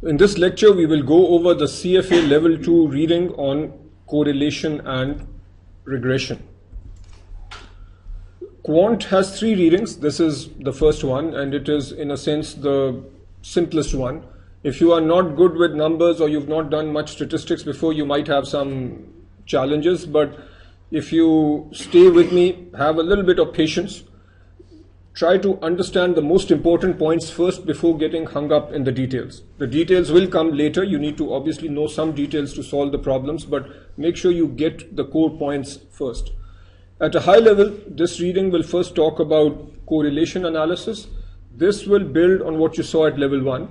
In this lecture, we will go over the CFA Level 2 reading on correlation and regression. Quant has 3 readings. This is the first one, and it is, in a sense, the simplest one. If you are not good with numbers or you've not done much statistics before, you might have some challenges, but if you stay with me, have a little bit of patience, try to understand the most important points first before getting hung up in the details. The details will come later. You need to obviously know some details to solve the problems, but make sure you get the core points first. At a high level, this reading will first talk about correlation analysis. This will build on what you saw at level 1.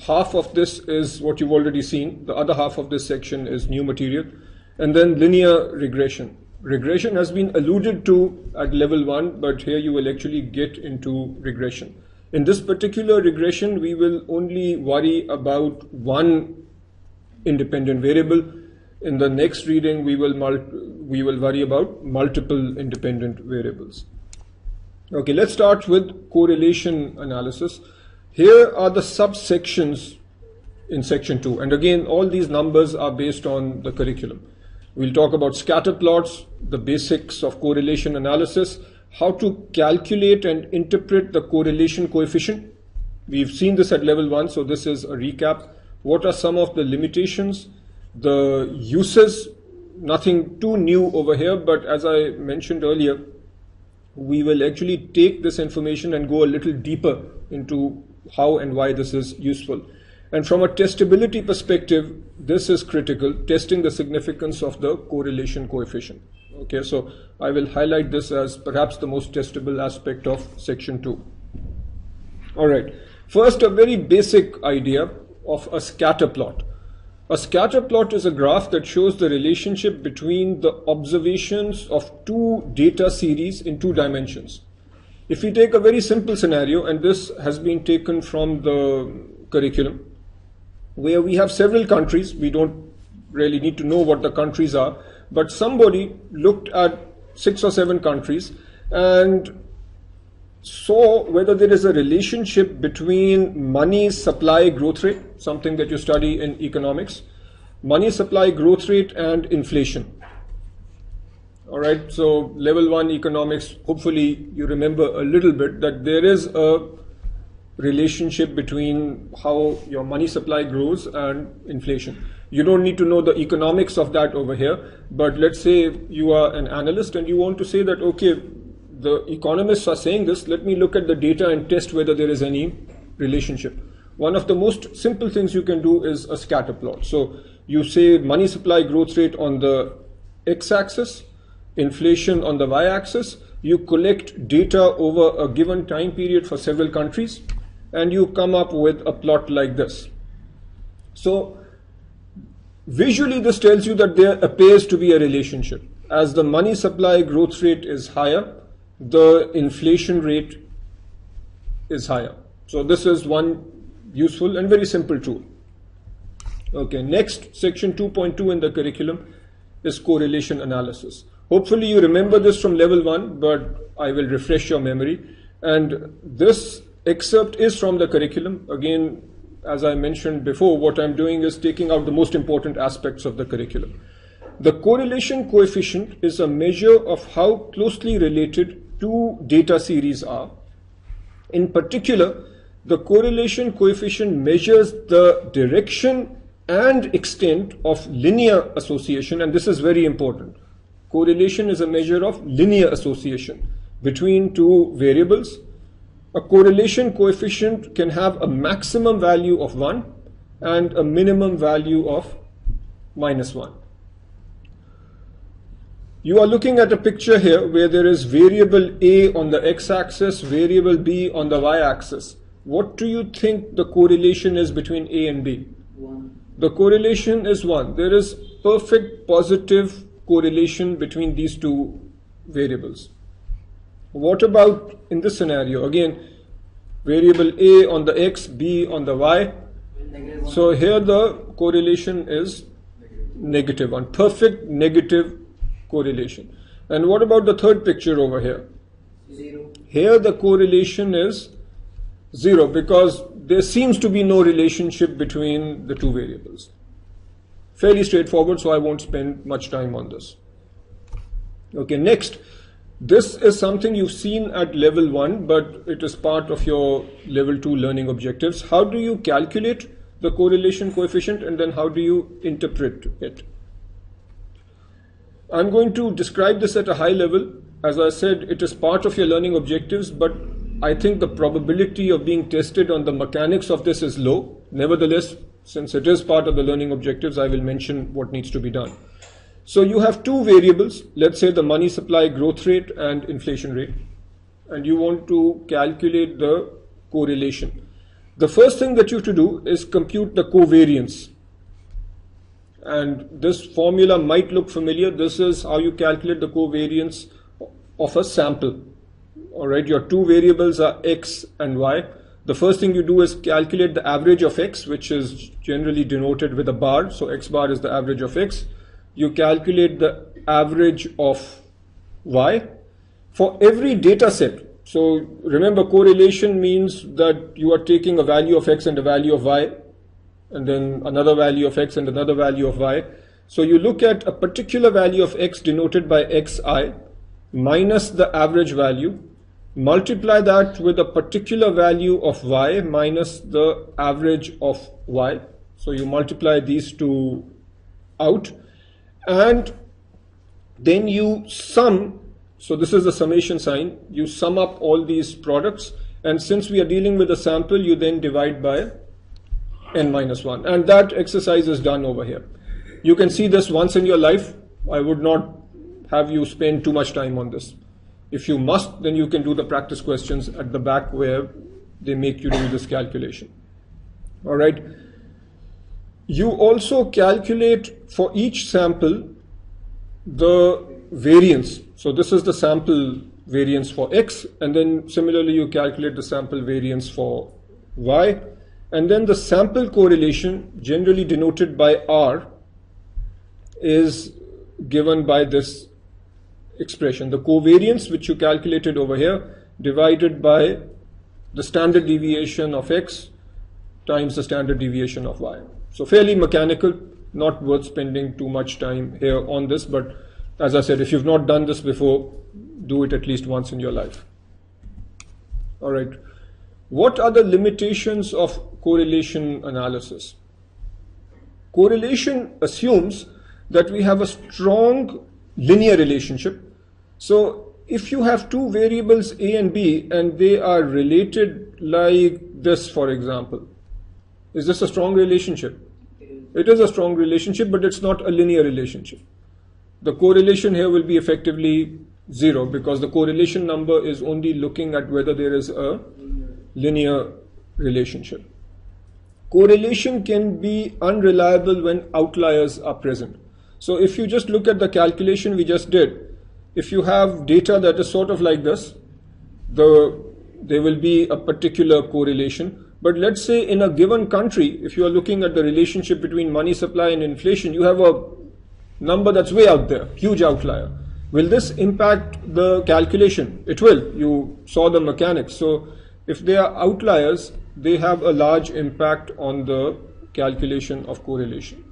Half of this is what you've already seen. The other half of this section is new material. And then linear regression. Regression has been alluded to at level 1, but here you will actually get into regression. In this particular regression, we will only worry about one independent variable. In the next reading, we will worry about multiple independent variables. Okay, let's start with correlation analysis. Here are the subsections in section 2. And again, all these numbers are based on the curriculum. We'll talk about scatter plots, the basics of correlation analysis, how to calculate and interpret the correlation coefficient. We've seen this at level 1, so this is a recap. What are some of the limitations? The uses, nothing too new over here, but as I mentioned earlier, we will actually take this information and go a little deeper into how and why this is useful. And from a testability perspective, this is critical, testing the significance of the correlation coefficient. Okay, so I will highlight this as perhaps the most testable aspect of section 2. All right, first a very basic idea of a scatter plot. A scatter plot is a graph that shows the relationship between the observations of 2 data series in 2 dimensions. If we take a very simple scenario, and this has been taken from the curriculum, where we have several countries, we don't really need to know what the countries are, but somebody looked at 6 or 7 countries and saw whether there is a relationship between money supply growth rate, something that you study in economics, money supply growth rate and inflation. All right, so level 1 economics, hopefully you remember a little bit that there is a relationship between how your money supply grows and inflation. You don't need to know the economics of that over here, but let's say you are an analyst and you want to say that, okay, the economists are saying this, let me look at the data and test whether there is any relationship. One of the most simple things you can do is a scatter plot. So you say money supply growth rate on the x-axis, inflation on the y-axis, you collect data over a given time period for several countries, and you come up with a plot like this. So visually this tells you that there appears to be a relationship. As the money supply growth rate is higher, the inflation rate is higher. So this is one useful and very simple tool. Okay, next, section 2.2 in the curriculum is correlation analysis. Hopefully you remember this from level 1, but I will refresh your memory. And this excerpt is from the curriculum. Again, as I mentioned before, what I'm doing is taking out the most important aspects of the curriculum. The correlation coefficient is a measure of how closely related 2 data series are. In particular, the correlation coefficient measures the direction and extent of linear association, and this is very important. Correlation is a measure of linear association between 2 variables. A correlation coefficient can have a maximum value of 1 and a minimum value of -1. You are looking at a picture here where there is variable A on the x-axis, variable B on the y-axis. What do you think the correlation is between A and B? 1. The correlation is 1. There is perfect positive correlation between these 2 variables. What about in this scenario? Again, variable A on the x, B on the y. So here the correlation is -1. Perfect negative correlation. And what about the third picture over here? 0. Here the correlation is 0, because there seems to be no relationship between the two variables. Fairly straightforward, so I won't spend much time on this. Okay, next. This is something you've seen at level 1, but it is part of your level 2 learning objectives. How do you calculate the correlation coefficient, and then how do you interpret it? I'm going to describe this at a high level. As I said, it is part of your learning objectives, but I think the probability of being tested on the mechanics of this is low. Nevertheless, since it is part of the learning objectives, I will mention what needs to be done. So you have two variables, let's say the money supply growth rate and inflation rate, and you want to calculate the correlation. The first thing that you have to do is compute the covariance. And this formula might look familiar. This is how you calculate the covariance of a sample. All right, your two variables are x and y. The first thing you do is calculate the average of x, which is generally denoted with a bar. So x bar is the average of x. You calculate the average of y for every data set. So remember, correlation means that you are taking a value of x and a value of y, and then another value of x and another value of y. So you look at a particular value of x denoted by xi minus the average value, multiply that with a particular value of y minus the average of y. So you multiply these two out, and then you sum. So this is the summation sign. You sum up all these products, and since we are dealing with a sample, you then divide by n minus 1, and that exercise is done over here. You can see this once in your life. I would not have you spend too much time on this. If you must, then you can do the practice questions at the back where they make you do this calculation. All right. You also calculate for each sample the variance. So this is the sample variance for x, and then similarly you calculate the sample variance for y, and then the sample correlation, generally denoted by r, is given by this expression, the covariance which you calculated over here divided by the standard deviation of x times the standard deviation of y. So fairly mechanical, not worth spending too much time here on this, but as I said, if you've not done this before, do it at least once in your life. All right. What are the limitations of correlation analysis? Correlation assumes that we have a strong linear relationship. So if you have two variables a and b and they are related like this, for example, is this a strong relationship? It is a strong relationship, but it's not a linear relationship. The correlation here will be effectively 0, because the correlation number is only looking at whether there is a linear relationship. Correlation can be unreliable when outliers are present. So if you just look at the calculation we just did, if you have data that is sort of like this, there will be a particular correlation. But let's say in a given country, if you are looking at the relationship between money supply and inflation, you have a number that's way out there, huge outlier. Will this impact the calculation? It will. You saw the mechanics. So if they are outliers, they have a large impact on the calculation of correlation.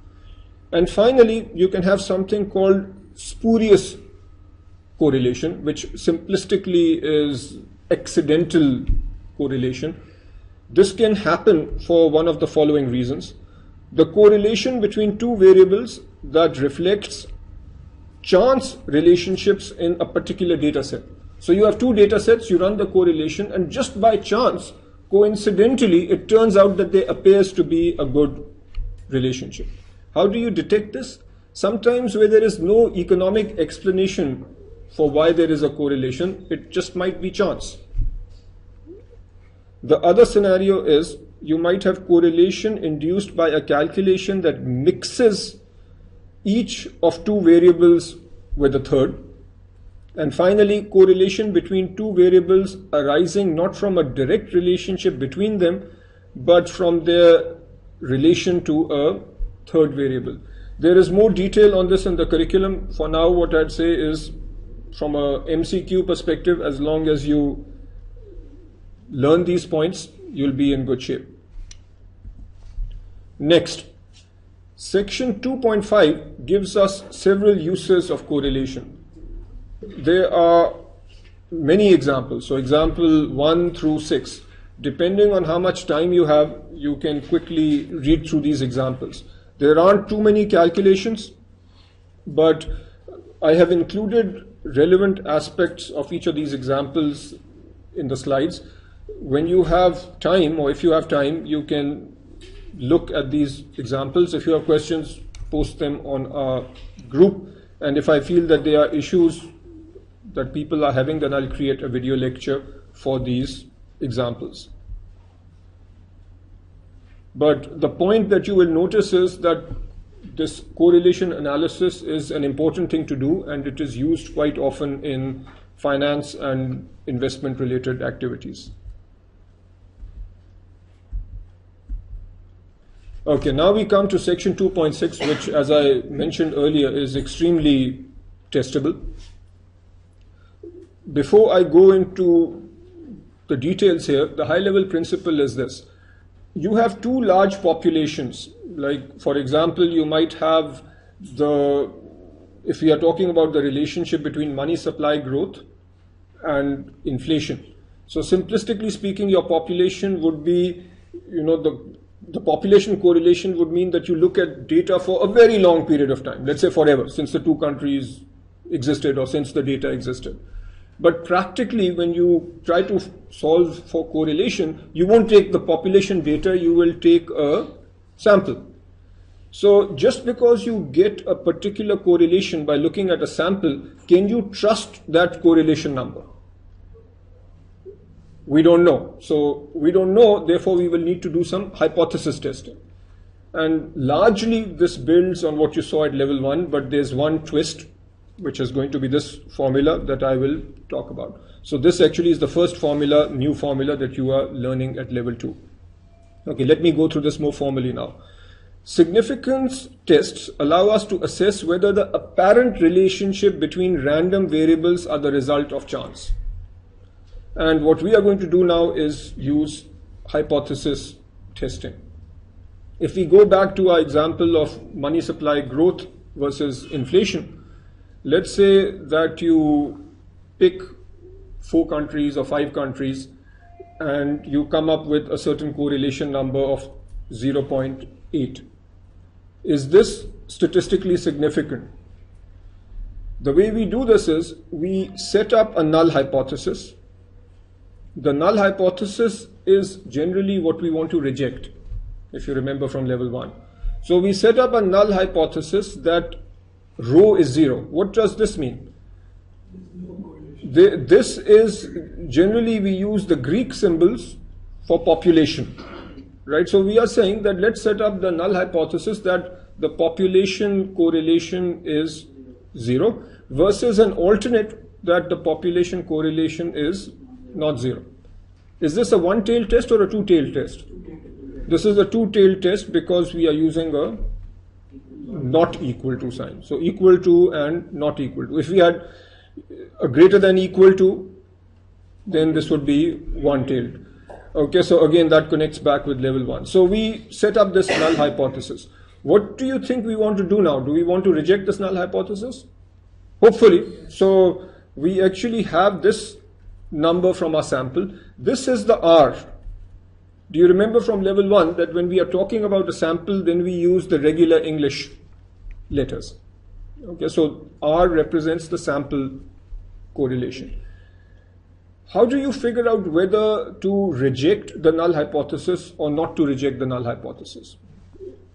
And finally, you can have something called spurious correlation, which simplistically is accidental correlation. This can happen for one of the following reasons. The correlation between two variables that reflects chance relationships in a particular data set. So you have two data sets, you run the correlation, and just by chance, coincidentally, it turns out that there appears to be a good relationship. How do you detect this? Sometimes where there is no economic explanation for why there is a correlation, it just might be chance. The other scenario is you might have correlation induced by a calculation that mixes each of two variables with a third. And finally, correlation between two variables arising not from a direct relationship between them, but from their relation to a third variable. There is more detail on this in the curriculum. For now, what I'd say is, from a MCQ perspective, as long as you learn these points, you'll be in good shape. Next, section 2.5 gives us several uses of correlation. There are many examples. So example 1 through 6. Depending on how much time you have, you can quickly read through these examples. There aren't too many calculations, but I have included relevant aspects of each of these examples in the slides. When you have time, or if you have time, you can look at these examples. If you have questions, post them on our group. And if I feel that there are issues that people are having, then I'll create a video lecture for these examples. But the point that you will notice is that this correlation analysis is an important thing to do, and it is used quite often in finance and investment related activities. Okay, now we come to section 2.6, which, as I mentioned earlier, is extremely testable. Before I go into the details here, the high-level principle is this. You have two large populations. Like, for example, you might have if we are talking about the relationship between money supply growth and inflation. So simplistically speaking, your population would be, the population correlation would mean that you look at data for a very long period of time, let's say forever, since the two countries existed or since the data existed. But practically, when you try to solve for correlation, you won't take the population data, you will take a sample. So just because you get a particular correlation by looking at a sample, can you trust that correlation number? We don't know. So we don't know, therefore we will need to do some hypothesis testing. And largely this builds on what you saw at level 1, but there's one twist, which is going to be this formula that I will talk about. So this actually is the first formula, new formula that you are learning at level 2. Okay, let me go through this more formally now. Significance tests allow us to assess whether the apparent relationship between random variables are the result of chance. And what we are going to do now is use hypothesis testing. If we go back to our example of money supply growth versus inflation, let's say that you pick 4 countries or 5 countries and you come up with a certain correlation number of 0.8. Is this statistically significant? The way we do this is we set up a null hypothesis. The null hypothesis is generally what we want to reject, if you remember from level 1. So we set up a null hypothesis that rho is 0. What does this mean? This is, generally we use the Greek symbols for population, right? So we are saying that let's set up the null hypothesis that the population correlation is 0 versus an alternate that the population correlation is not 0. Is this a one-tailed test or a two-tailed test? This is a two-tailed test because we are using a not equal to sign. So equal to and not equal to. If we had a greater than equal to, then this would be one-tailed. Okay, so again that connects back with level 1. So we set up this null hypothesis. What do you think we want to do now? Do we want to reject this null hypothesis? Hopefully. So we actually have this number from our sample. This is the R. Do you remember from level 1 that when we are talking about a sample, then we use the regular English letters? Okay, so R represents the sample correlation. How do you figure out whether to reject the null hypothesis or not to reject the null hypothesis?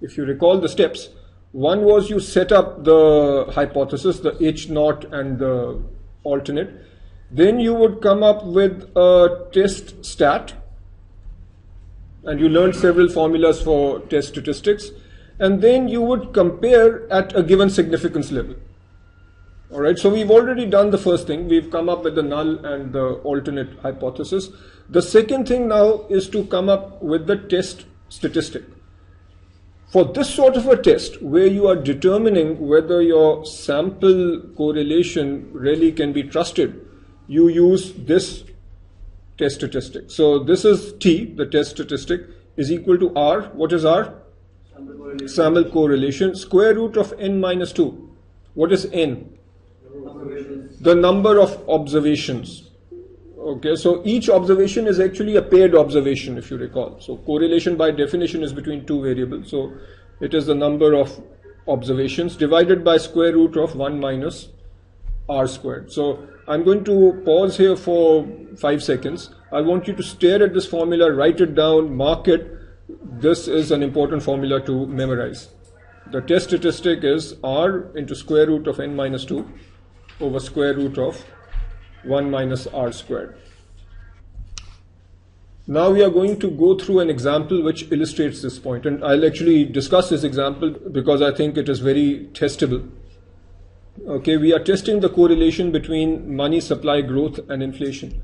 If you recall the steps, one was you set up the hypothesis, the H0 and the alternate. Then you would come up with a test stat, and you learned several formulas for test statistics, and then you would compare at a given significance level. All right, so we've already done the first thing. We've come up with the null and the alternate hypothesis. The second thing now is to come up with the test statistic. For this sort of a test, where you are determining whether your sample correlation really can be trusted, you use this test statistic. So this is T, the test statistic, is equal to R. What is R? Sample correlation. Square root of n minus 2. What is n? The number of observations. Okay, so each observation is actually a paired observation, if you recall. So correlation by definition is between two variables. So it is the number of observations divided by square root of 1 minus R squared. So I'm going to pause here for 5 seconds. I want you to stare at this formula, write it down, mark it. This is an important formula to memorize. The test statistic is R into square root of n minus 2 over square root of 1 minus R squared. Now we are going to go through an example which illustrates this point, and I'll actually discuss this example because I think it is very testable. Okay, we are testing the correlation between money supply growth and inflation.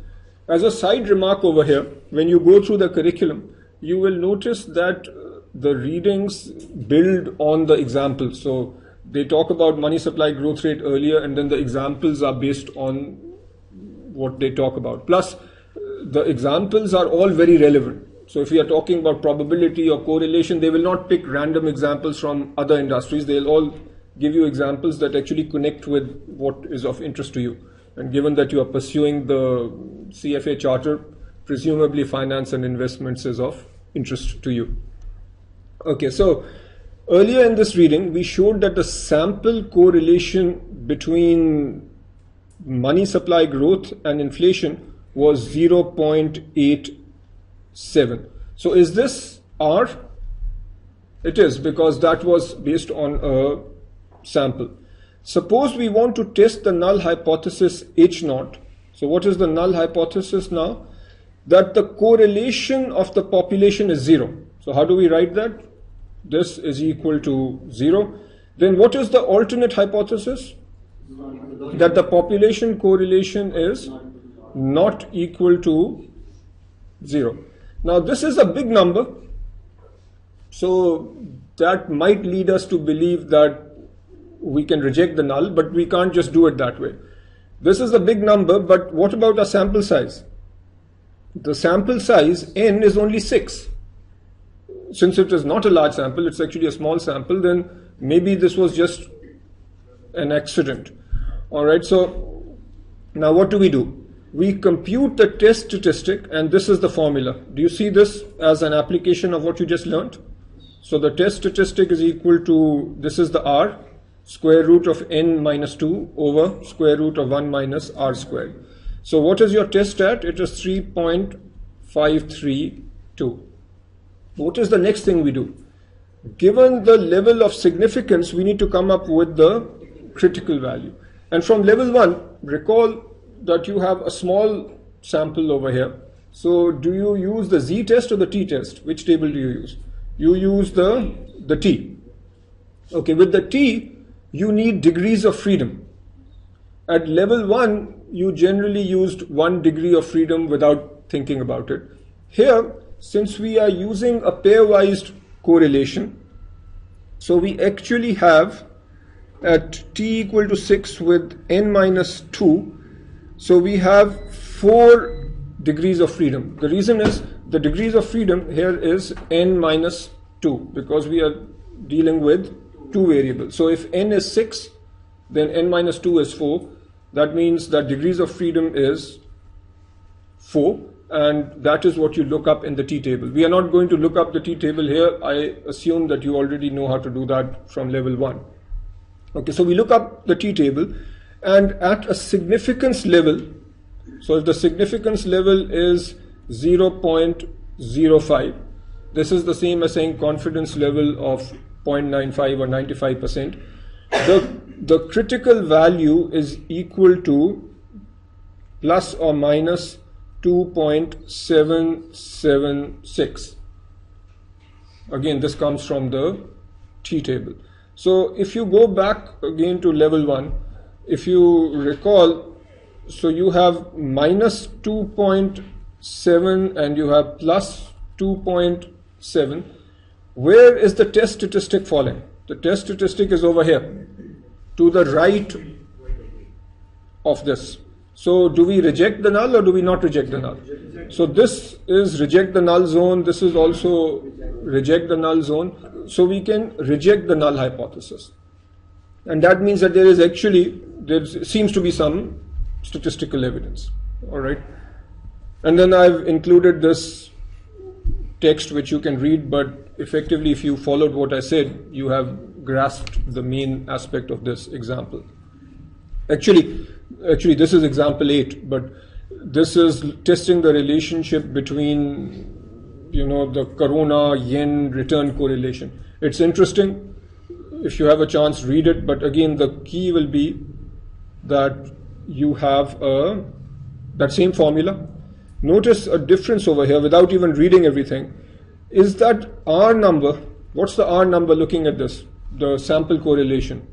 As a side remark over here, when you go through the curriculum, you will notice that the readings build on the examples. So they talk about money supply growth rate earlier, and then the examples are based on what they talk about. Plus, the examples are all very relevant. So if we are talking about probability or correlation, they will not pick random examples from other industries. They'll all give you examples that actually connect with what is of interest to you. And given that you are pursuing the CFA charter, presumably finance and investments is of interest to you. Okay, so earlier in this reading, we showed that the sample correlation between money supply growth and inflation was 0.87. So is this R? It is, because that was based on a sample. Suppose we want to test the null hypothesis H0. So what is the null hypothesis now? That the correlation of the population is 0. So how do we write that? This is equal to 0. Then what is the alternate hypothesis? That the population correlation is not equal to 0. Now this is a big number, so that might lead us to believe that we can reject the null, but we can't just do it that way. This is a big number, but what about our sample size? The sample size n is only 6. Since it is not a large sample, it's actually a small sample, then maybe this was just an accident. Alright, so now what do? We compute the test statistic, and this is the formula. Do you see this as an application of what you just learned? So the test statistic is equal to, this is the R, square root of n minus 2 over square root of 1 minus R squared. So what is your test at? It is 3.532. What is the next thing we do? Given the level of significance, we need to come up with the critical value. And from level 1, recall that you have a small sample over here. So do you use the Z test or the T test? Which table do you use? You use the T. Okay, with the T, you need degrees of freedom. At level 1, you generally used 1 degree of freedom without thinking about it. Here, since we are using a pairwise correlation, so we actually have at t equal to 6 with n minus 2, so we have 4 degrees of freedom. The reason is the degrees of freedom here is n minus 2, because we are dealing with two variables. So if n is 6, then n minus 2 is 4. That means that degrees of freedom is 4, and that is what you look up in the T table. We are not going to look up the T table here. I assume that you already know how to do that from level 1. Okay, so we look up the T table, and at a significance level, so if the significance level is 0.05, this is the same as saying confidence level of 0.95 or 95%. The critical value is equal to plus or minus 2.776. Again, this comes from the T table. So if you go back again to level 1, if you recall, so you have minus 2.7 and you have plus 2.7. Where is the test statistic falling? The test statistic is over here, to the right of this. So do we reject the null or do we not reject the null? So this is reject the null zone. This is also reject the null zone. So we can reject the null hypothesis. And that means that there seems to be some statistical evidence. All right. And then I've included this text which you can read, but effectively if you followed what I said, you have grasped the main aspect of this example. Actually this is example 8, but this is testing the relationship between, the corona yen return correlation. It's interesting. If you have a chance, read it. But again, the key will be that you have that same formula. Notice a difference over here without even reading everything. Is that R number? What's the R number looking at this? The sample correlation.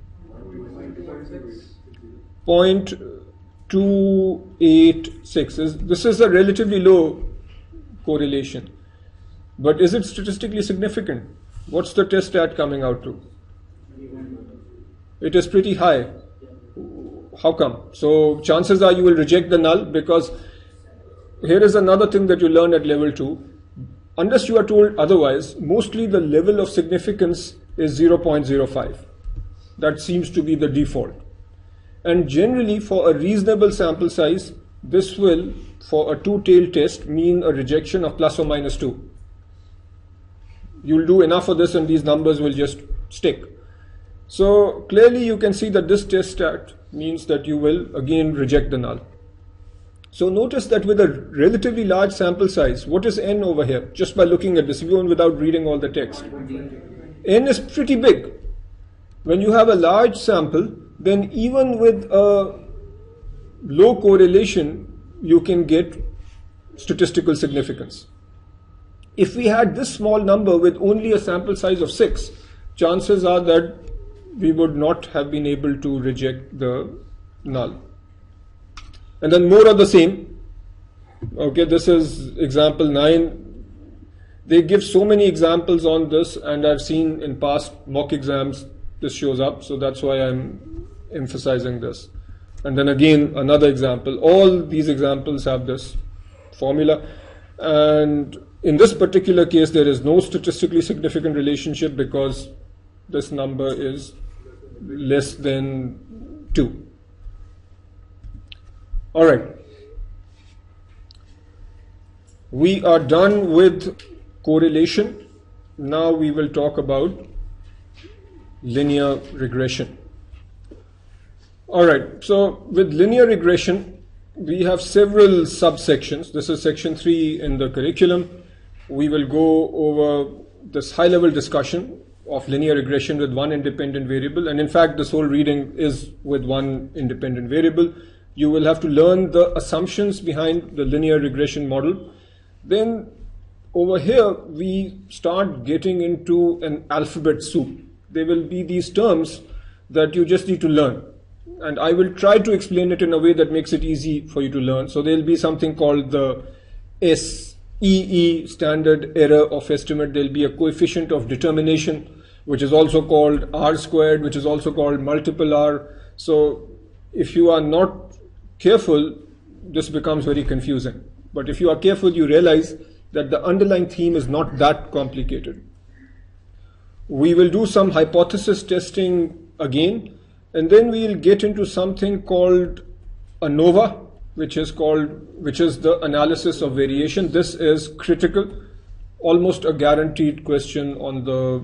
0.286. This is a relatively low correlation. But is it statistically significant? What's the test stat coming out to? It is pretty high. How come? So chances are you will reject the null, because here is another thing that you learn at level 2. Unless you are told otherwise, mostly the level of significance is 0.05. That seems to be the default. And generally for a reasonable sample size, this will, for a two-tailed test, mean a rejection of plus or minus 2. You'll do enough of this and these numbers will just stick. So clearly you can see that this test stat means that you will again reject the null. So notice that with a relatively large sample size, what is n over here? Just by looking at this, even without reading all the text. N is pretty big. When you have a large sample, then even with a low correlation, you can get statistical significance. If we had this small number with only a sample size of 6, chances are that we would not have been able to reject the null. And then more of the same. Okay, this is example 9. They give so many examples on this, and I've seen in past mock exams this shows up, so that's why I'm emphasizing this. And then again another example. All these examples have this formula, and in this particular case there is no statistically significant relationship because this number is less than 2. All right, we are done with correlation. Now we will talk about linear regression. All right, so with linear regression, we have several subsections. This is section 3 in the curriculum. We will go over this high-level discussion of linear regression with one independent variable, and in fact this whole reading is with one independent variable. You will have to learn the assumptions behind the linear regression model. Then over here we start getting into an alphabet soup. There will be these terms that you just need to learn, and I will try to explain it in a way that makes it easy for you to learn. So there will be something called the SEE, standard error of estimate. There will be a coefficient of determination, which is also called R squared, which is also called multiple R. So if you are not careful, this becomes very confusing. But if you are careful, you realize that the underlying theme is not that complicated. We will do some hypothesis testing again, and then we will get into something called ANOVA, which is the analysis of variation. This is critical, almost a guaranteed question on the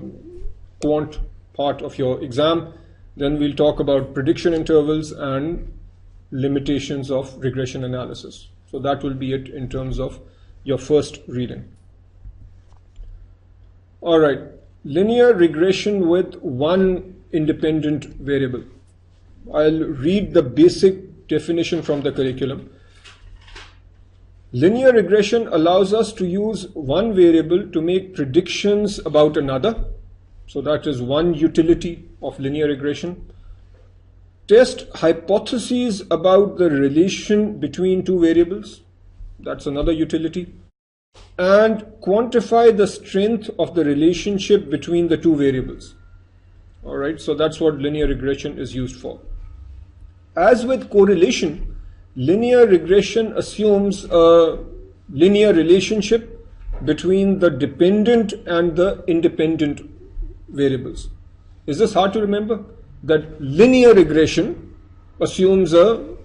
quant part of your exam. Then we'll talk about prediction intervals and limitations of regression analysis. So that will be it in terms of your first reading. All right, linear regression with one independent variable. I'll read the basic definition from the curriculum. Linear regression allows us to use one variable to make predictions about another. So that is one utility of linear regression. Test hypotheses about the relation between two variables. That's another utility. And quantify the strength of the relationship between the two variables. All right, so that's what linear regression is used for. As with correlation, Linear regression assumes a linear relationship between the dependent and the independent variables. Is this hard to remember? That linear regression assumes a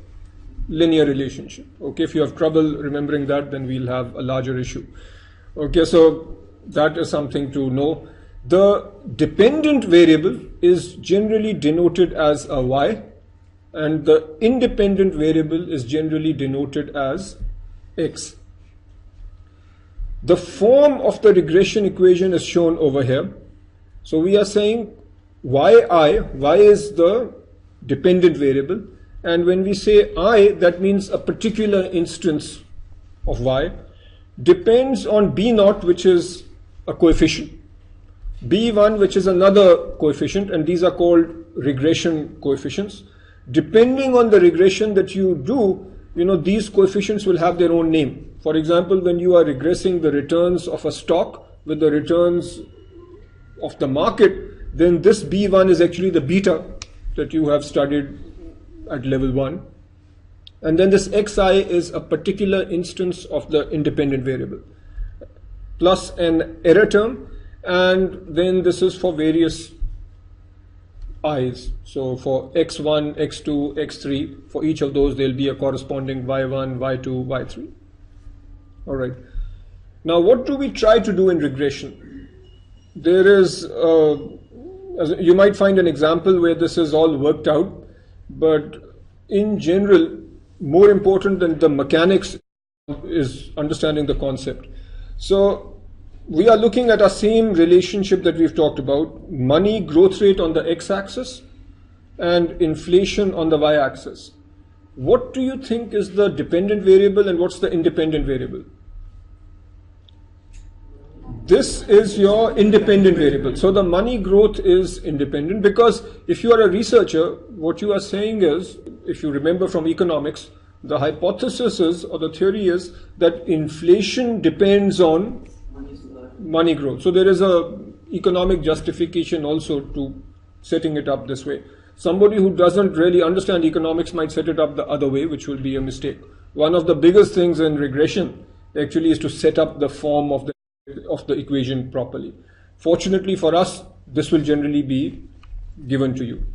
linear relationship. Okay, if you have trouble remembering that, then we'll have a larger issue. Okay, so that is something to know. The dependent variable is generally denoted as a y, and the independent variable is generally denoted as x. The form of the regression equation is shown over here. So we are saying y is the dependent variable, and when we say I, that means a particular instance of y depends on b0, which is a coefficient, b1, which is another coefficient, and these are called regression coefficients. Depending on the regression that you do, these coefficients will have their own name. For example, when you are regressing the returns of a stock with the returns of the market, then this b1 is actually the beta that you have studied at level 1. And then this xi is a particular instance of the independent variable, plus an error term, and then this is for various i's. So for x1, x2, x3, for each of those there will be a corresponding y1, y2, y3. All right. Now what do we try to do in regression? There is, you might find an example where this is all worked out, but in general, more important than the mechanics is understanding the concept. So we are looking at a same relationship that we've talked about: money growth rate on the x-axis and inflation on the y-axis. What do you think is the dependent variable and what's the independent variable? This is your independent variable. So the money growth is independent, because if you are a researcher, what you are saying is, if you remember from economics, the hypothesis is, or the theory is, that inflation depends on money growth. So there is a economic justification also to setting it up this way. Somebody who doesn't really understand economics might set it up the other way, which will be a mistake. One of the biggest things in regression actually is to set up the form of the equation properly. Fortunately for us, this will generally be given to you.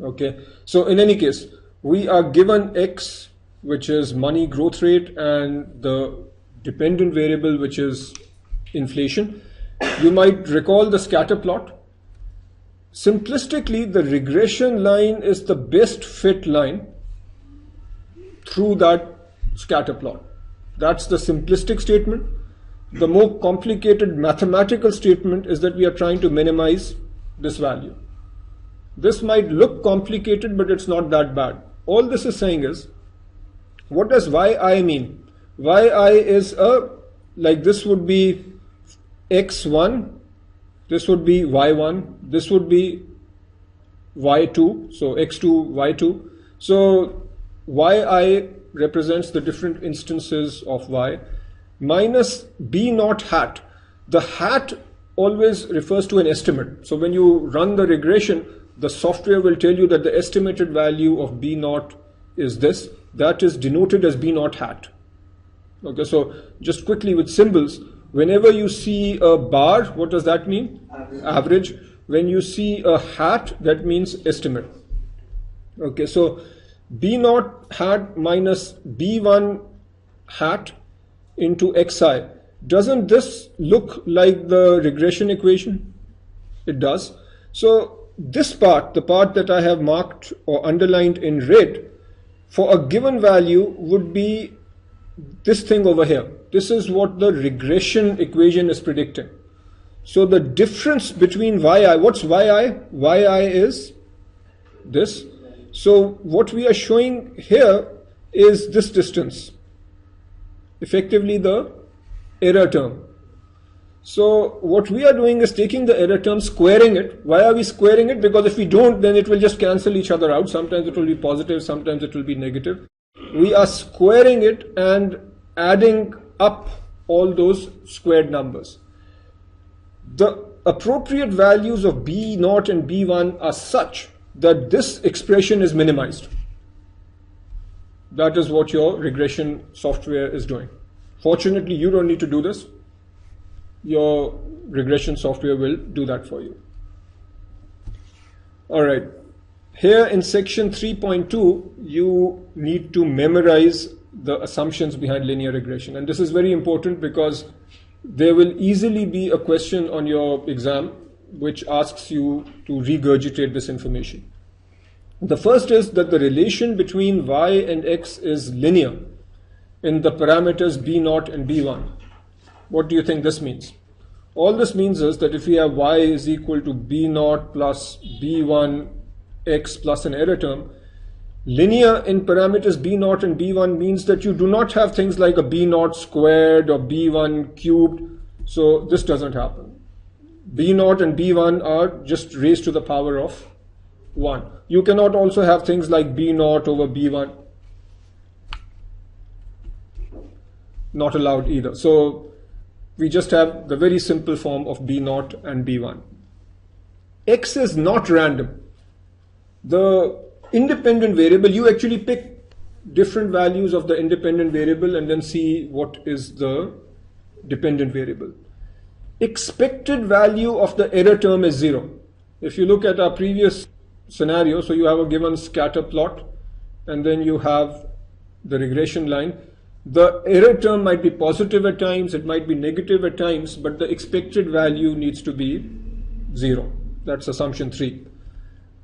Okay, so in any case, we are given x, which is money growth rate, and the dependent variable, which is inflation. You might recall the scatter plot. Simplistically, the regression line is the best fit line through that scatter plot. That's the simplistic statement. The more complicated mathematical statement is that we are trying to minimize this value. This might look complicated, but it's not that bad. All this is saying is, what does yi mean? Yi is like this would be x1, this would be y1, this would be y2, so x2, y2. So yi represents the different instances of y, minus b0 hat. The hat always refers to an estimate. So when you run the regression, the software will tell you that the estimated value of b0 is this. That is denoted as b0 hat. Okay, so just quickly with symbols, whenever you see a bar, what does that mean? Average. When you see a hat, that means estimate. Okay, so b0 hat minus b1 hat into xi. Doesn't this look like the regression equation? It does. So this part, the part that I have marked or underlined in red, for a given value would be this thing over here. This is what the regression equation is predicting. So the difference between yi, what's yi? Yi is this. So what we are showing here is this distance, effectively the error term. So what we are doing is taking the error term, squaring it. Why are we squaring it? Because if we don't, then it will just cancel each other out. Sometimes it will be positive, sometimes it will be negative. We are squaring it and adding up all those squared numbers. The appropriate values of b0 and b1 are such that this expression is minimized. That is what your regression software is doing. Fortunately, you don't need to do this. Your regression software will do that for you. All right. Here in section 3.2, you need to memorize the assumptions behind linear regression. And this is very important because there will easily be a question on your exam which asks you to regurgitate this information. The first is that the relation between y and x is linear in the parameters b0 and b1. What do you think this means? All this means is that if we have y is equal to b0 plus b1 x plus an error term, linear in parameters b0 and b1 means that you do not have things like a b0 squared or b1 cubed. So this doesn't happen. b0 and b1 are just raised to the power of 1. You cannot also have things like b0 over b1. Not allowed either. So we just have the very simple form of b0 and b1. X is not random. The independent variable, you actually pick different values of the independent variable and then see what is the dependent variable. Expected value of the error term is 0. If you look at our previous scenario, so you have a given scatter plot and then you have the regression line. The error term might be positive at times, it might be negative at times, but the expected value needs to be 0. That's assumption 3.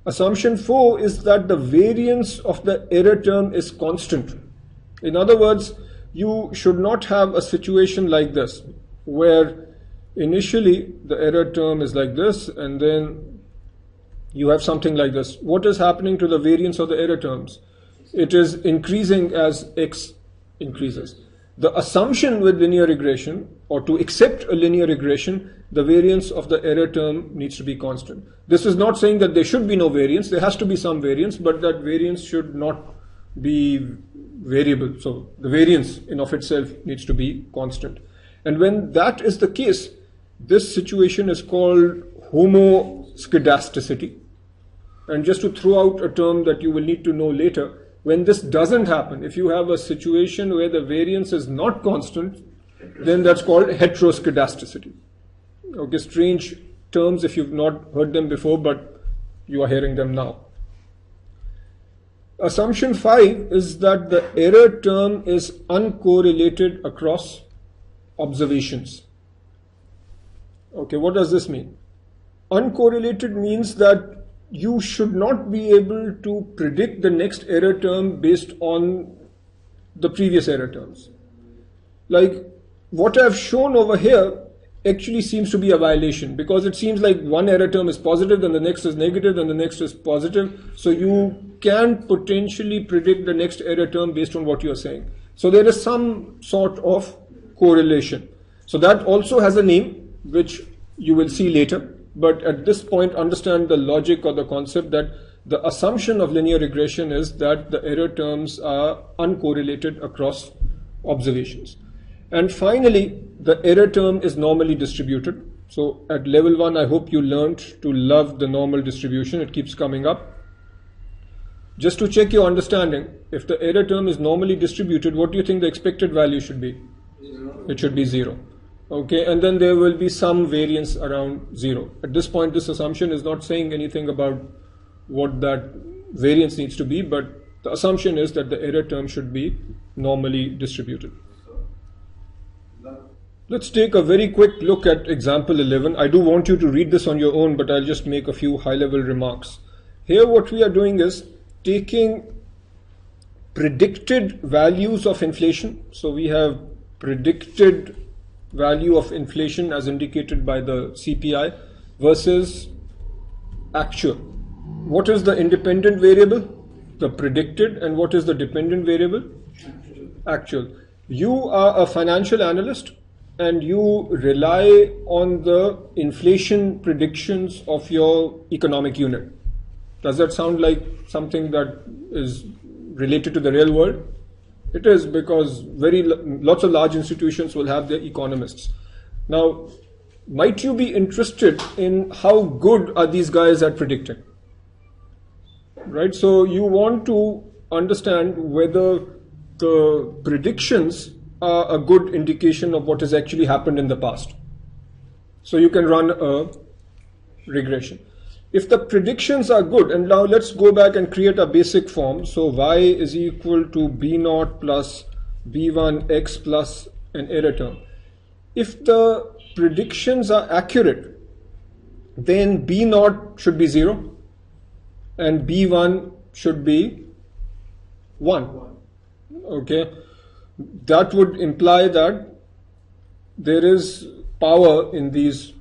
Assumption 4 is that the variance of the error term is constant. In other words, you should not have a situation like this, where initially the error term is like this, and then you have something like this. What is happening to the variance of the error terms? It is increasing as x increases. The assumption with linear regression, or to accept a linear regression, the variance of the error term needs to be constant. This is not saying that there should be no variance. There has to be some variance, but that variance should not be variable. So the variance in of itself needs to be constant. And when that is the case, this situation is called homoscedasticity. And just to throw out a term that you will need to know later, when this doesn't happen, if you have a situation where the variance is not constant, then that's called heteroscedasticity. Okay, strange terms if you've not heard them before, but you are hearing them now. Assumption 5 is that the error term is uncorrelated across observations. Okay, what does this mean? Uncorrelated means that you should not be able to predict the next error term based on the previous error terms. Like what I've shown over here actually seems to be a violation, because it seems like one error term is positive, then the next is negative, then the next is positive. So you can potentially predict the next error term based on what you're saying. So there is some sort of correlation. So that also has a name, which you will see later. But at this point, understand the logic or the concept that the assumption of linear regression is that the error terms are uncorrelated across observations. And finally, the error term is normally distributed. So at level 1, I hope you learned to love the normal distribution. It keeps coming up. Just to check your understanding, if the error term is normally distributed, what do you think the expected value should be? 0. It should be 0. Okay, and then there will be some variance around 0. At this point, this assumption is not saying anything about what that variance needs to be, but the assumption is that the error term should be normally distributed. Let's take a very quick look at example 11. I do want you to read this on your own, but I'll just make a few high-level remarks. Here what we are doing is taking predicted values of inflation. So we have predicted value of inflation as indicated by the CPI versus actual. What is the independent variable? The predicted. And what is the dependent variable? Actual. You are a financial analyst and you rely on the inflation predictions of your economic unit. Does that sound like something that is related to the real world? It is, because lots of large institutions will have their economists. Now, might you be interested in how good are these guys at predicting? Right? So you want to understand whether the predictions are a good indication of what has actually happened in the past. So you can run a regression. If the predictions are good, and now let's go back and create a basic form. So y is equal to b0 plus b1x plus an error term. If the predictions are accurate, then b0 should be 0 and b1 should be 1. Okay, that would imply that there is power in these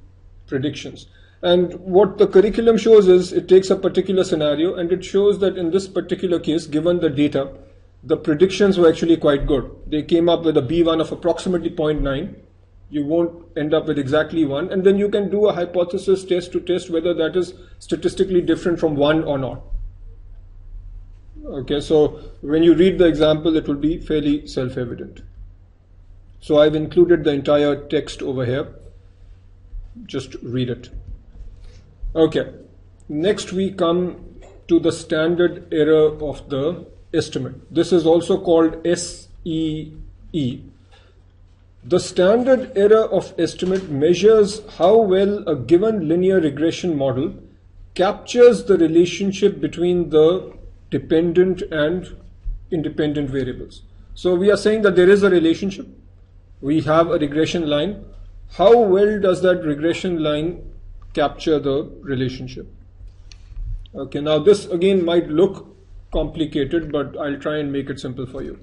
predictions. And what the curriculum shows is it takes a particular scenario and it shows that in this particular case, given the data, the predictions were actually quite good. They came up with a B1 of approximately 0.9. You won't end up with exactly 1. And then you can do a hypothesis test to test whether that is statistically different from 1 or not. Okay, so when you read the example, it will be fairly self-evident. So I've included the entire text over here. Just read it. Okay, next we come to the standard error of the estimate. This is also called SEE. The standard error of estimate measures how well a given linear regression model captures the relationship between the dependent and independent variables. So we are saying that there is a relationship. We have a regression line. How well does that regression line capture the relationship? Okay, now this again might look complicated, but I'll try and make it simple for you.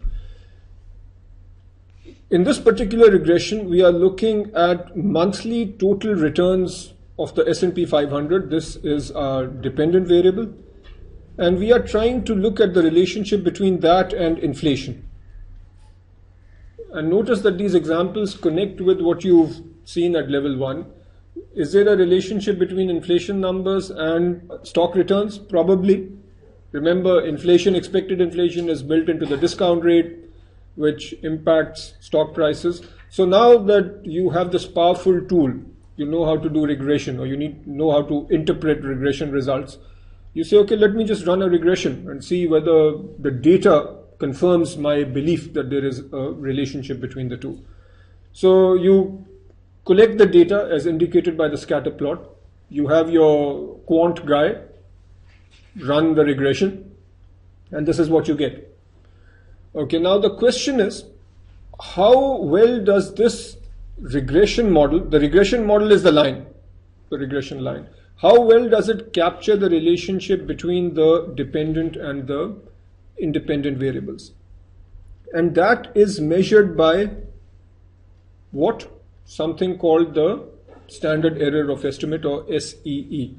In this particular regression, we are looking at monthly total returns of the S&P 500. This is our dependent variable. And we are trying to look at the relationship between that and inflation. And notice that these examples connect with what you've seen at level 1. Is there a relationship between inflation numbers and stock returns? Probably. Remember, inflation, expected inflation is built into the discount rate, which impacts stock prices. So now that you have this powerful tool, you know how to do regression, or you know how to interpret regression results. You say, okay, let me just run a regression and see whether the data confirms my belief that there is a relationship between the two. So you collect the data as indicated by the scatter plot. You have your quant guy run the regression, and this is what you get. Okay, now the question is, how well does this regression model, the regression model is the line, the regression line, how well does it capture the relationship between the dependent and the independent variables? And that is measured by what? Something called the standard error of estimate, or SEE.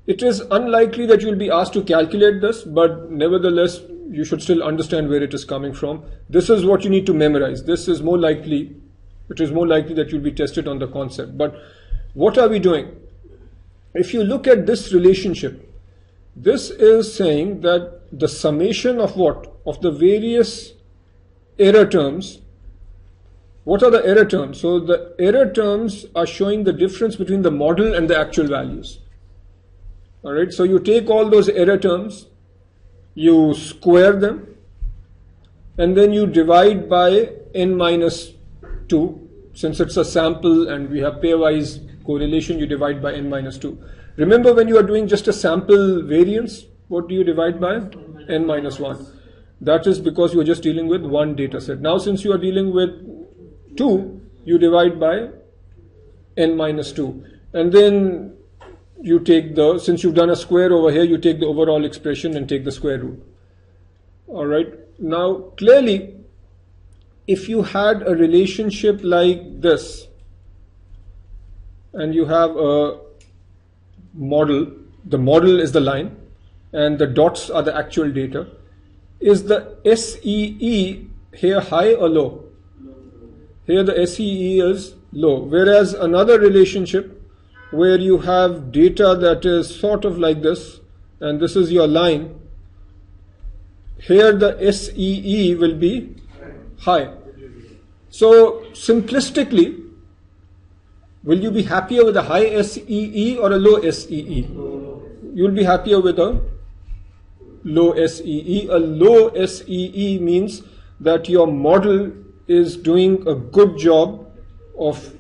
It is unlikely that you will be asked to calculate this, but nevertheless, you should still understand where it is coming from. This is what you need to memorize. This is more likely, it is more likely that you'll be tested on the concept. But what are we doing? If you look at this relationship, this is saying that the summation of what? Of the various error terms. What are the error terms? So the error terms are showing the difference between the model and the actual values. All right, so you take all those error terms, you square them, and then you divide by n minus 2. Since it's a sample and we have pairwise correlation, you divide by n minus 2. Remember, when you are doing just a sample variance, what do you divide by? N minus 1. That is because you are just dealing with one data set. Now, since you are dealing with 2, you divide by n minus 2. And then you take the, since you've done a square over here, you take the overall expression and take the square root. All right. Now, clearly, if you had a relationship like this, and you have a model, the model is the line, and the dots are the actual data, is the SEE here high or low? Here the SEE is low. Whereas another relationship where you have data that is sort of like this, and this is your line, here the SEE will be high. So simplistically, will you be happier with a high SEE or a low SEE? You'll be happier with a low SEE. A low SEE means that your model is doing a good job of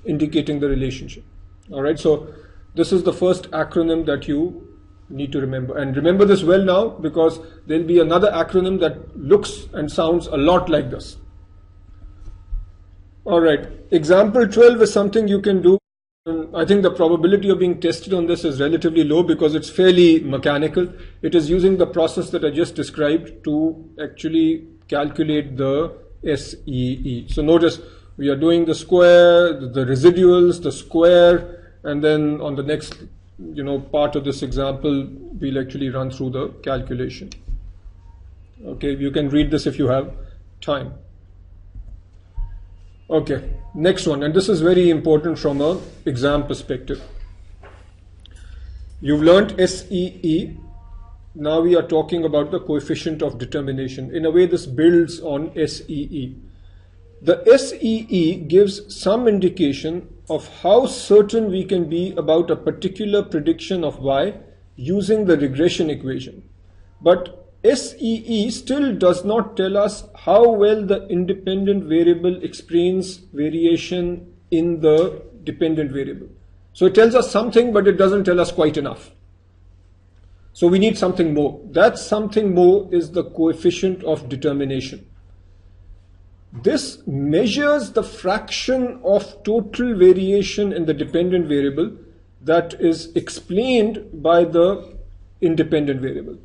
indicating the relationship. All right, so this is the first acronym that you need to remember, and remember this well now, because there'll be another acronym that looks and sounds a lot like this. All right, example 12 is something you can do. I think the probability of being tested on this is relatively low because it's fairly mechanical. It is using the process that I just described to actually calculate the SEE. So notice we are doing the square, the residuals, the square, and then on the next part of this example, we'll actually run through the calculation. Okay, you can read this if you have time. Okay, next one, and this is very important from an exam perspective. You've learnt SEE. Now we are talking about the coefficient of determination. In a way, this builds on SEE. The SEE gives some indication of how certain we can be about a particular prediction of Y using the regression equation. But SEE still does not tell us how well the independent variable explains variation in the dependent variable. So it tells us something, but it doesn't tell us quite enough. So we need something more. That something more is the coefficient of determination. This measures the fraction of total variation in the dependent variable that is explained by the independent variable.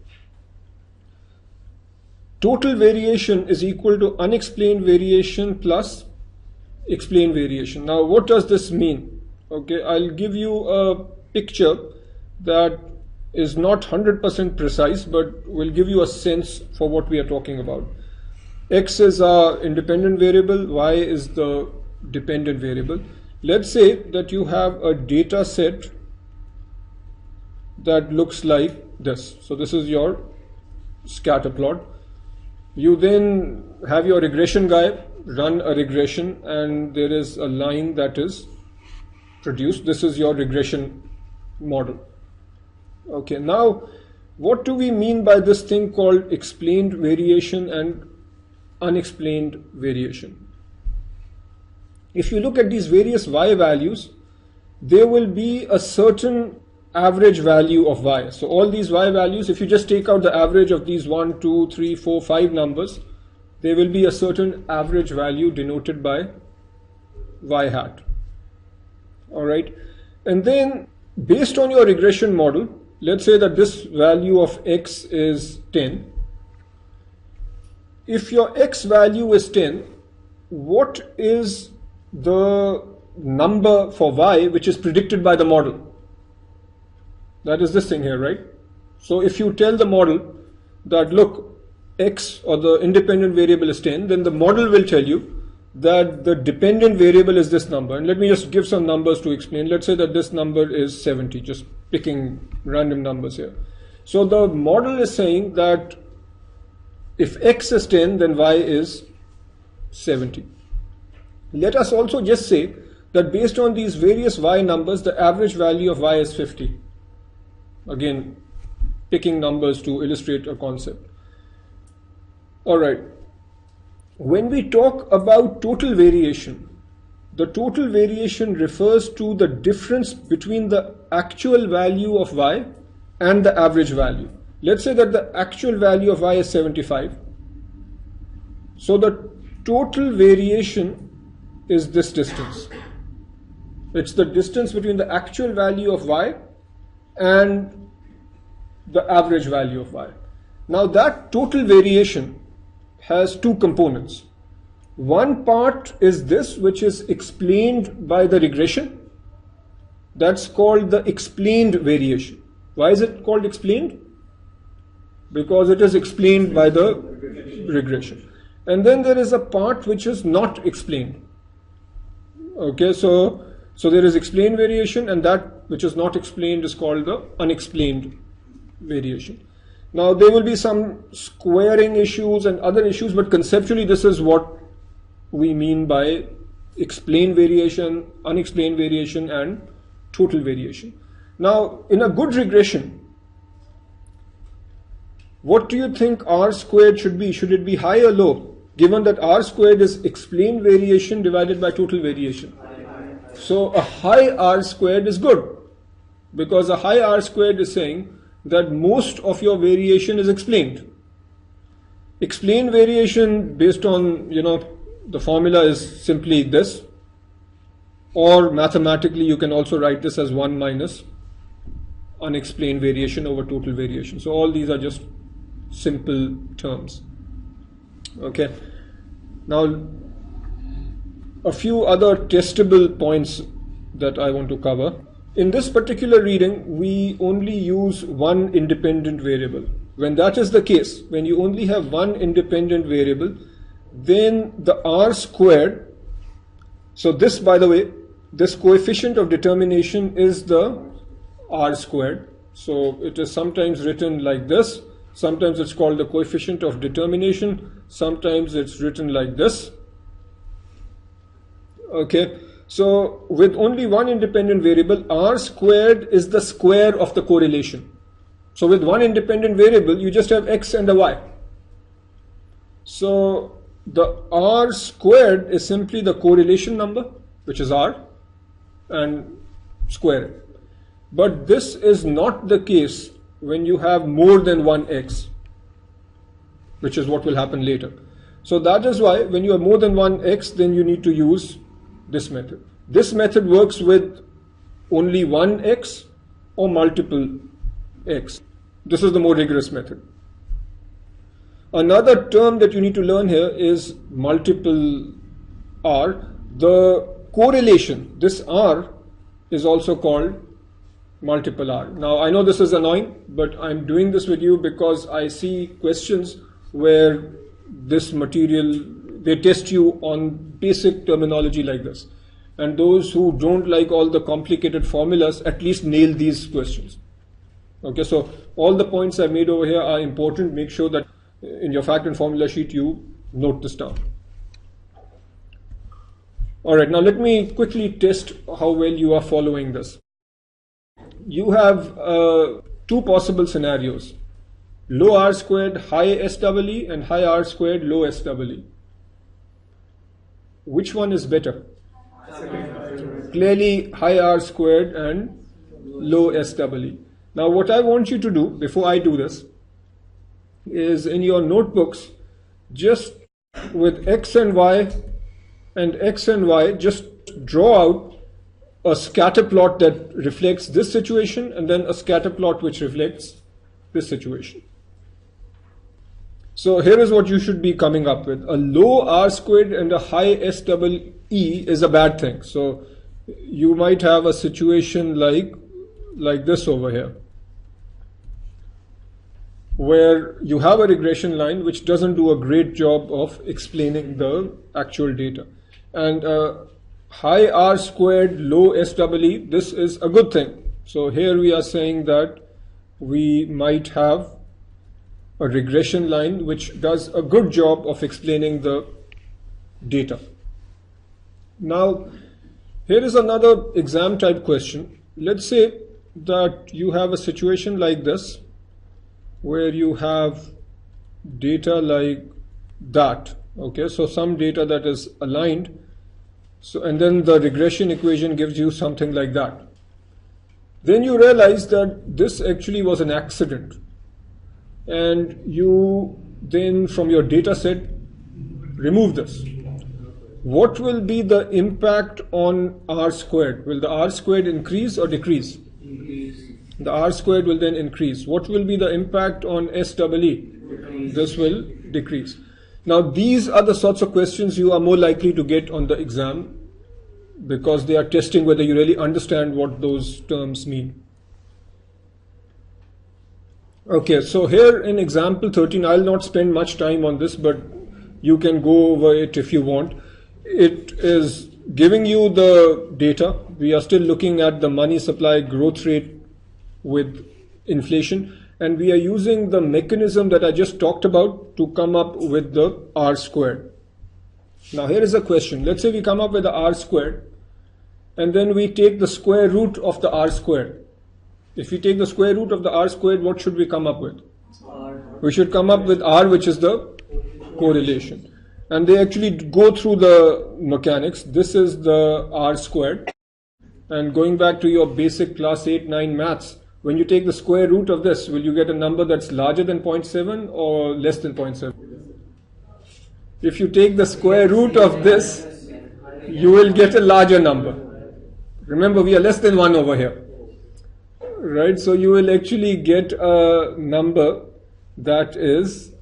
Total variation is equal to unexplained variation plus explained variation. Now, what does this mean? Okay, I'll give you a picture that is not 100% precise, but will give you a sense for what we are talking about. X is our independent variable, Y is the dependent variable. Let's say that you have a data set that looks like this. So this is your scatter plot. You then have your regression guy run a regression, and there is a line that is produced. This is your regression model. Okay, now what do we mean by this thing called explained variation and unexplained variation? If you look at these various Y values, there will be a certain average value of Y. So all these Y values, if you just take out the average of these 1, 2, 3, 4, 5 numbers, there will be a certain average value denoted by Y hat. All right. And then based on your regression model, let's say that this value of X is 10. If your X value is 10, what is the number for Y which is predicted by the model? That is this thing here, right? So if you tell the model that, look, X or the independent variable is 10, then the model will tell you that the dependent variable is this number. And let me just give some numbers to explain. Let's say that this number is 70, just picking random numbers here. So the model is saying that if X is 10, then Y is 70. Let us also just say that based on these various Y numbers, the average value of Y is 50. Again, picking numbers to illustrate a concept. All right. When we talk about total variation, the total variation refers to the difference between the actual value of Y and the average value. Let's say that the actual value of Y is 75. So the total variation is this distance. It's the distance between the actual value of Y and the average value of Y. Now that total variation has two components. One part is this, which is explained by the regression. That's called the explained variation. Why is it called explained? Because it is explained by the regression. And then there is a part which is not explained. Okay, so there is explained variation, and that which is not explained is called the unexplained variation. Now there will be some squaring issues and other issues, but conceptually this is what we mean by explained variation, unexplained variation, and total variation. Now in a good regression, what do you think R squared should be? Should it be high or low? given that R squared is explained variation divided by total variation. So a high R squared is good, because a high R squared is saying that most of your variation is explained. Explained variation based on, the formula is simply this, or mathematically you can also write this as 1 minus unexplained variation over total variation. So all these are just simple terms. Okay. Now, a few other testable points that I want to cover. In this particular reading, we only use one independent variable. When that is the case, when you only have one independent variable, then the R squared, so this, by the way, this coefficient of determination is the R squared. So it is sometimes written like this, sometimes it's called the coefficient of determination, sometimes it's written like this. Okay, so with only one independent variable, R squared is the square of the correlation. So with one independent variable, you just have X and a Y. So the R squared is simply the correlation number, which is R, and square it. But this is not the case when you have more than one X, which is what will happen later. So that is why when you have more than one X, then you need to use this method. This method works with only one X or multiple X. This is the more rigorous method. Another term that you need to learn here is multiple R. The correlation, this R, is also called multiple R. Now I know this is annoying, but I'm doing this with you because I see questions where this material, they test you on basic terminology like this. And those who don't like all the complicated formulas at least nail these questions. Okay, so all the points I've made over here are important. Make sure that in your fact and formula sheet you note this down. Alright, now let me quickly test how well you are following this. You have two possible scenarios: low R squared, high SEE, and high R squared, low SEE. Which one is better? Clearly high R squared and low SEE. Now what I want you to do before I do this is, in your notebooks, just with X and Y, just draw out a scatter plot that reflects this situation and then a scatter plot which reflects this situation. So here is what you should be coming up with. A low R squared and a high SEE is a bad thing. So you might have a situation like this over here, where you have a regression line which doesn't do a great job of explaining the actual data. And high R squared, low SEE, this is a good thing. So here we are saying that we might have a regression line which does a good job of explaining the data. Now, here is another exam type question. Let's say that you have a situation like this, where you have data like that. Okay, so some data that is aligned. So, and then the regression equation gives you something like that. Then you realize that this actually was an accident. And you then, from your data set, remove this. What will be the impact on R squared? Will the R squared increase or decrease? Increase. The R squared will then increase. What will be the impact on SEE? Decrease. This will decrease. Now these are the sorts of questions you are more likely to get on the exam, because they are testing whether you really understand what those terms mean. Okay, so here in example 13, I'll not spend much time on this, but you can go over it if you want. It is giving you the data. We are still looking at the money supply growth rate with inflation, and we are using the mechanism that I just talked about to come up with the R squared. Now here is a question. Let's say we come up with the R squared, and then we take the square root of the R squared. If we take the square root of the R squared, what should we come up with? R. We should come up with R, which is the correlation. and they actually go through the mechanics. This is the r squared. And going back to your basic class 8-9 maths, when you take the square root of this, will you get a number that's larger than 0.7 or less than 0.7? If you take the square root of this, you will get a larger number. Remember, we are less than 1 over here. Right? So you will actually get a number that is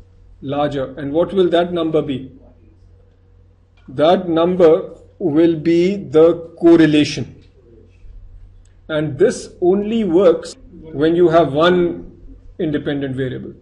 larger. And what will that number be? That number will be the correlation. And this only works when you have one independent variable.